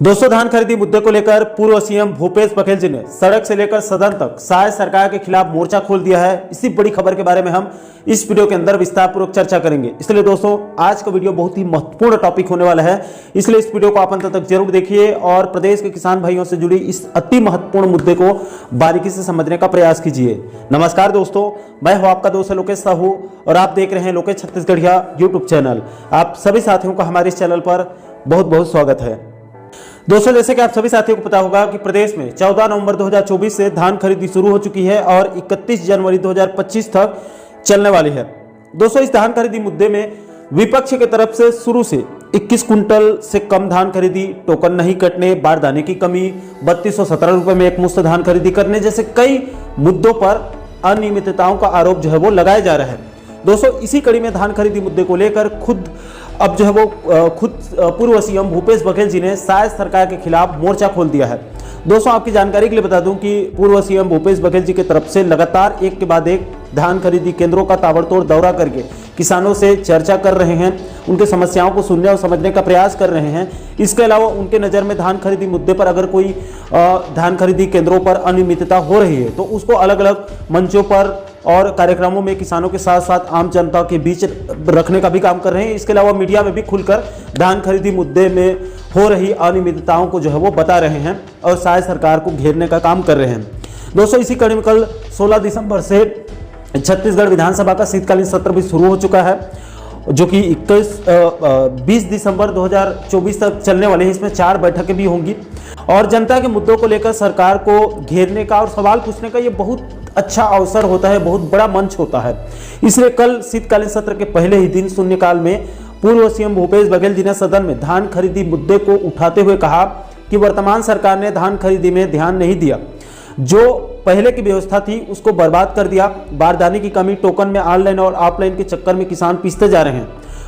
दोस्तों, धान खरीदी मुद्दे को लेकर पूर्व सीएम भूपेश बघेल जी ने सड़क से लेकर सदन तक साय सरकार के खिलाफ मोर्चा खोल दिया है। इसी बड़ी खबर के बारे में हम इस वीडियो के अंदर विस्तार पूर्वक चर्चा करेंगे। इसलिए दोस्तों, आज का वीडियो बहुत ही महत्वपूर्ण टॉपिक होने वाला है, इसलिए इस वीडियो को आप अंत तक जरूर देखिए और प्रदेश के किसान भाइयों से जुड़ी इस अति महत्वपूर्ण मुद्दे को बारीकी से समझने का प्रयास कीजिए। नमस्कार दोस्तों, मैं हूं आपका दोस्त लोकेश साहू और आप देख रहे हैं लोकेश छत्तीसगढ़िया यूट्यूब चैनल। आप सभी साथियों का हमारे इस चैनल पर बहुत बहुत स्वागत है। दोस्तों, जैसे कि आप सभी साथियों को पता होगा कि प्रदेश में 14 नवंबर 2024 से धान खरीदी शुरू हो चुकी है और 31 जनवरी 2025 तक चलने वाली है। दोस्तों, इस धान खरीदी मुद्दे में विपक्ष की तरफ से शुरू से 21 कुंटल से कम धान खरीदी, टोकन नहीं कटने, बारदाने की कमी, 3217 रुपए में एक मुश्त धान खरीदी करने जैसे कई मुद्दों पर अनियमितताओं का आरोप जो है वो लगाया जा रहा है। दोस्तों, इसी कड़ी में धान खरीदी मुद्दे को लेकर खुद पूर्व सीएम भूपेश बघेल जी ने साय सरकार के खिलाफ मोर्चा खोल दिया है। दोस्तों, आपकी जानकारी के लिए बता दूं कि पूर्व सीएम भूपेश बघेल जी की तरफ से लगातार एक के बाद एक धान खरीदी केंद्रों का ताबड़तोड़ दौरा करके किसानों से चर्चा कर रहे हैं, उनके समस्याओं को सुनने और समझने का प्रयास कर रहे हैं। इसके अलावा उनके नज़र में धान खरीदी मुद्दे पर अगर कोई धान खरीदी केंद्रों पर अनियमितता हो रही है तो उसको अलग अलग मंचों पर और कार्यक्रमों में किसानों के साथ साथ आम जनता के बीच रखने का भी काम कर रहे हैं। इसके अलावा मीडिया में भी खुलकर धान खरीदी मुद्दे में हो रही अनियमितताओं को जो है वो बता रहे हैं और साय सरकार को घेरने का काम कर रहे हैं। दोस्तों, इसी कड़ी में कल 16 दिसंबर से छत्तीसगढ़ विधानसभा का शीतकालीन सत्र भी शुरू हो चुका है, जो कि 20 दिसंबर 2024 तक चलने वाले हैं। इसमें 4 बैठकें भी होंगी और जनता के मुद्दों को लेकर सरकार को घेरने का और सवाल पूछने का ये बहुत अच्छा अवसर होता है, बहुत बड़ा मंच होता है। इसलिए कल शीतकालीन सत्र के पहले ही दिन शून्यकाल में पूर्व सीएम भूपेश बघेल जी ने सदन में धान खरीदी मुद्दे को उठाते हुए कहा कि वर्तमान सरकार ने धान खरीदी में ध्यान नहीं दिया, जो पहले की व्यवस्था थी उसको बर्बाद कर दिया। बारदाने की कमी, टोकन में ऑनलाइन और ऑफलाइन के चक्कर में किसान पिसते जा रहे हैं।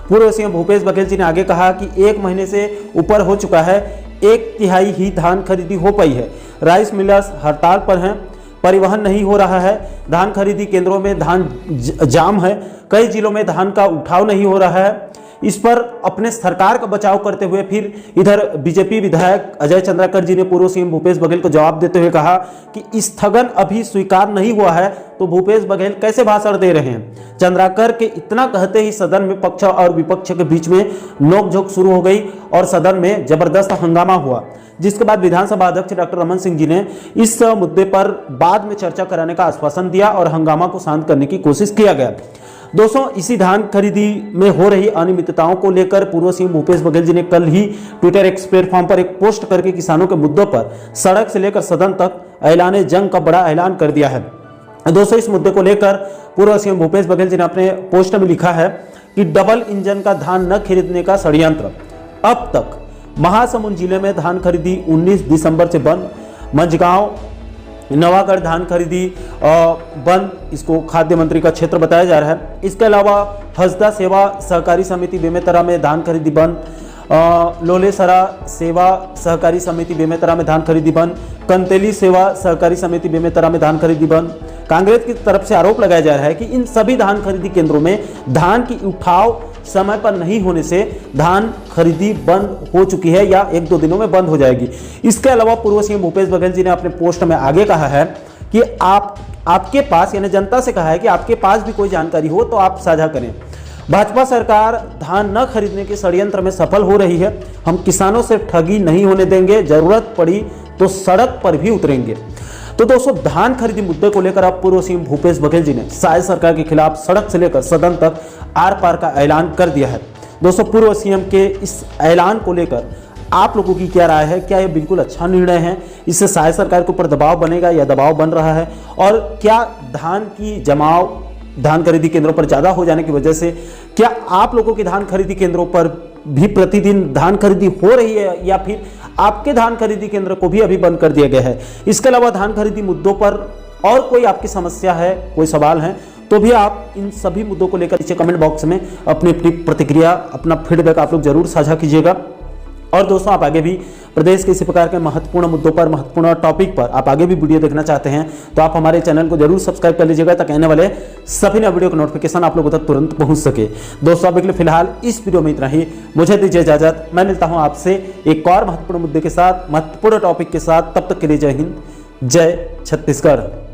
पूर्व सीएम भूपेश बघेल जी ने आगे कहा कि 1 महीने से ऊपर हो चुका है, 1/3 ही धान खरीदी हो पाई है। राइस मिलर्स हड़ताल पर हैं, परिवहन नहीं हो रहा है, धान खरीदी केंद्रों में धान जाम है, कई जिलों में धान का उठाव नहीं हो रहा है। इस पर अपने सरकार का बचाव करते हुए फिर इधर बीजेपी विधायक अजय चंद्राकर जी ने पूर्व सीएम भूपेश बघेल को जवाब देते हुए कहा कि स्थगन अभी स्वीकार नहीं हुआ है तो भूपेश बघेल कैसे भाषण दे रहे हैं। चंद्राकर के इतना कहते ही सदन में पक्ष और विपक्ष के बीच में नोकझोंक शुरू हो गई और सदन में जबरदस्त हंगामा हुआ, जिसके बाद विधानसभा अध्यक्ष डॉक्टर रमन सिंह जी ने इस मुद्दे पर बाद में चर्चा कराने का आश्वासन दिया और हंगामा को शांत करने की कोशिश किया गया। दोस्तों, इसी धान खरीदी में हो रही अनियमितताओं को लेकर पूर्व सीएम भूपेश बघेल जी ने कल ही ट्विटर एक्स प्लेटफॉर्म पर एक पोस्ट करके किसानों के मुद्दों पर सड़क से लेकर सदन तक ऐलान जंग का बड़ा ऐलान कर दिया है। दोस्तों, इस मुद्दे को लेकर पूर्व सीएम भूपेश बघेल जी ने अपने पोस्ट में लिखा है कि डबल इंजन का धान न खरीदने का षड्यंत्र। अब तक महासमुंद जिले में धान खरीदी 19 दिसंबर से बंद, मंझगांव नवागढ़ धान खरीदी बंद, इसको खाद्य मंत्री का क्षेत्र बताया जा रहा है। इसके अलावा हसदा सेवा सहकारी समिति बेमेतरा में धान खरीदी बंद, लोलेसरा सेवा सहकारी समिति बेमेतरा में धान खरीदी बंद, कंतेली सेवा सहकारी समिति बेमेतरा में धान खरीदी बंद। कांग्रेस की तरफ से आरोप लगाया जा रहा है कि इन सभी धान खरीदी केंद्रों में धान की उठाव समय पर नहीं होने से धान खरीदी बंद हो चुकी है या 1-2 दिनों में बंद हो जाएगी। इसके अलावा पूर्व सीएम भूपेश बघेल जी ने अपने पोस्ट में आगे कहा है कि आपके पास, यानी जनता से कहा है कि आपके पास भी कोई जानकारी हो तो आप साझा करें। भाजपा सरकार धान न खरीदने के षड्यंत्र में सफल हो रही है। हम किसानों से ठगी नहीं होने देंगे, जरूरत पड़ी तो सड़क पर भी उतरेंगे। तो दोस्तों, धान खरीदी मुद्दे को लेकर अब पूर्व सीएम भूपेश बघेल जी ने साय सरकार के खिलाफ सड़क से लेकर सदन तक आर पार का ऐलान कर दिया है। दोस्तों, पूर्व सीएम के इस ऐलान को लेकर आप लोगों की क्या राय है? क्या यह बिल्कुल अच्छा निर्णय है? इससे साय सरकार के ऊपर दबाव बनेगा या दबाव बन रहा है? और क्या धान की जमाव धान खरीदी केंद्रों पर ज़्यादा हो जाने की वजह से क्या आप लोगों के धान खरीदी केंद्रों पर भी प्रतिदिन धान खरीदी हो रही है या फिर आपके धान खरीदी केंद्र को भी अभी बंद कर दिया गया है? इसके अलावा धान खरीदी मुद्दों पर और कोई आपकी समस्या है, कोई सवाल है तो भी आप इन सभी मुद्दों को लेकर नीचे कमेंट बॉक्स में अपनी प्रतिक्रिया, अपना फीडबैक आप लोग जरूर साझा कीजिएगा। और दोस्तों, आप आगे भी प्रदेश के इसी प्रकार के महत्वपूर्ण मुद्दों पर, महत्वपूर्ण टॉपिक पर आप आगे भी वीडियो देखना चाहते हैं तो आप हमारे चैनल को जरूर सब्सक्राइब कर लीजिएगा, ताकि आने वाले सभी नए वीडियो का नोटिफिकेशन आप लोगों तक तुरंत पहुंच सके। दोस्तों अभी के लिए फिलहाल इस वीडियो में इतना ही, मुझे दीजिए इजाजत। मैं मिलता हूं आपसे एक और महत्वपूर्ण मुद्दे के साथ, महत्वपूर्ण टॉपिक के साथ। तब तक के लिए जय हिंद, जय छत्तीसगढ़।